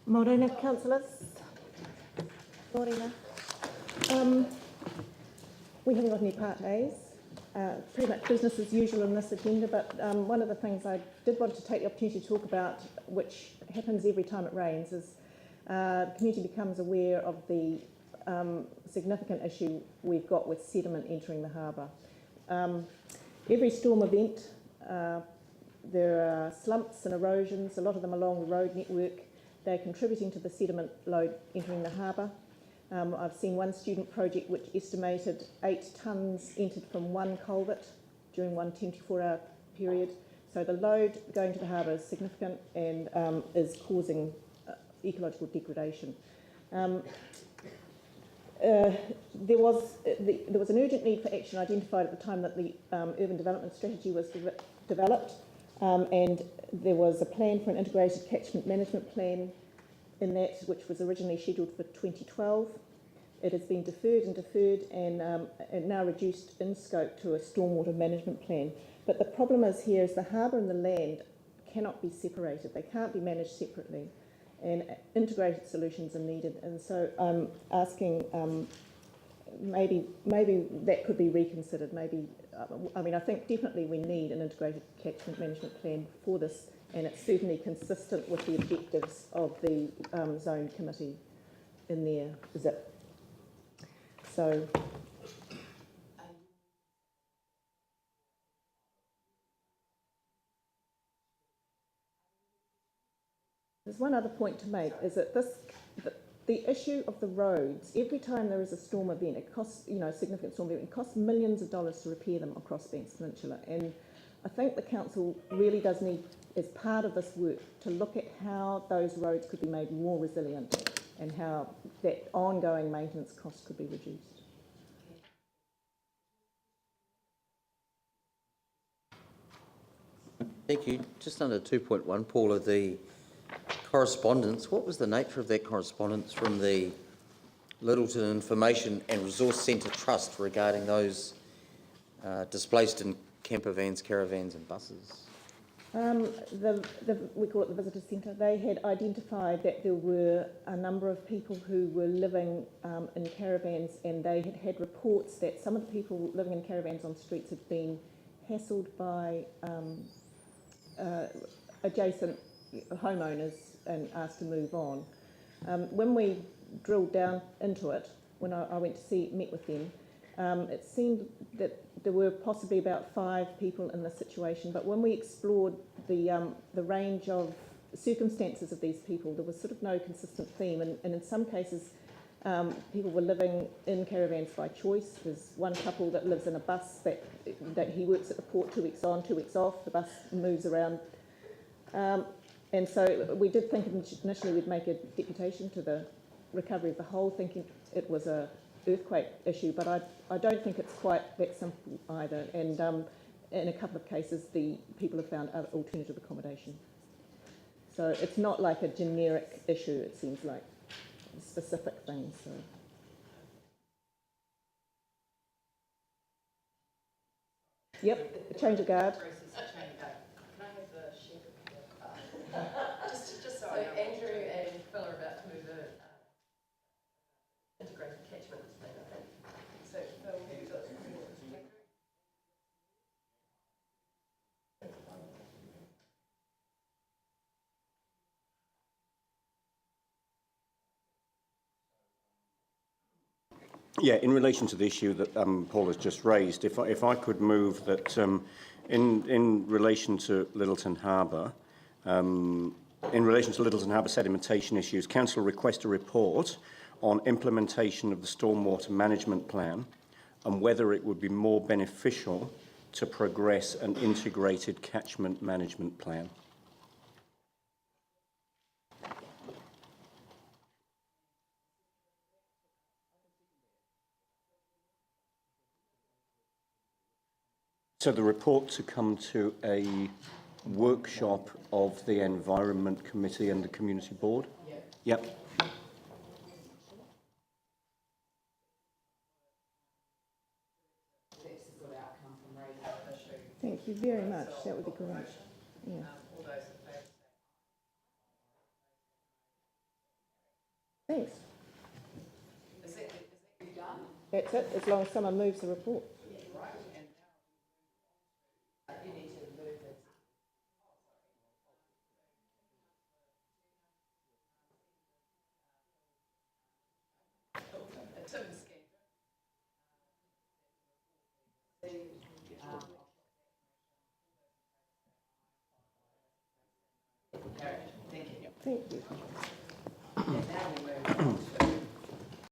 Morena, councillors. Morena. We haven't got any Part A's. Pretty much business as usual in this agenda, but one of the things I did want to take the opportunity to talk about, which happens every time it rains, is the community becomes aware of the significant issue we've got with sediment entering the harbour. Every storm event, there are slumps and erosions, a lot of them along the road network. They're contributing to the sediment load entering the harbour. I've seen one student project which estimated 8 tonnes entered from one culvert during one 24-hour period. So the load going to the harbour is significant and is causing ecological degradation. There was an urgent need for action identified at the time that the urban development strategy was developed, and there was a plan for an integrated catchment management plan in that, which was originally scheduled for 2012. It has been deferred and now reduced in scope to a stormwater management plan. But the problem is here is the harbour and the land cannot be separated. They can't be managed separately, and integrated solutions are needed. And so I'm asking maybe that could be reconsidered. Maybe I think definitely we need an integrated catchment management plan for this, and it's certainly consistent with the objectives of the zone committee in their ZIP. So there's one other point to make, is that the issue of the roads, every time there is a storm event, it costs, a significant storm event, it costs millions of dollars to repair them across Banks Peninsula. And I think the council really does need, as part of this work, to look at how those roads could be made more resilient and how that ongoing maintenance cost could be reduced. Thank you. Just under 2.1, Paula, the correspondence, what was the nature of that correspondence from the Lyttelton Information and Resource Centre Trust regarding those displaced in camper vans, caravans and buses? We call it the Visitor Centre. They had identified that there were a number of people who were living in caravans, and they had had reports that some of the people living in caravans on streets had been hassled by adjacent homeowners and asked to move on. When we drilled down into it, when I went to meet with them, it seemed that there were possibly about 5 people in this situation, but when we explored the range of circumstances of these people, there was sort of no consistent theme, and in some cases people were living in caravans by choice. There's one couple that lives in a bus that he works at the port 2 weeks on, 2 weeks off. The bus moves around. And so we did think initially we'd make a deputation to the recovery of the whole, thinking it was a earthquake issue, but I don't think it's quite that simple either. And in a couple of cases, the people have found other alternative accommodation. So it's not like a generic issue, it seems like specific things. So. Yep, a change of guard. So Andrew and Phil are about to move an integrated catchment plan, I think. So Phil, have you got Yeah, in relation to the issue that Paul has just raised, if I could move that in relation to Lyttelton Harbour, sedimentation issues, Council request a report on implementation of the stormwater management plan and whether it would be more beneficial to progress an integrated catchment management plan. So the report to come to a workshop of the Environment Committee and the Community Board? Yeah. Yep. Thank you very much. That would be great. Yeah. Thanks. Is that you done? That's it, as long as someone moves the report. Right, and now you need to move it. Tim's scheme. Thank you. Thank you. And now we move.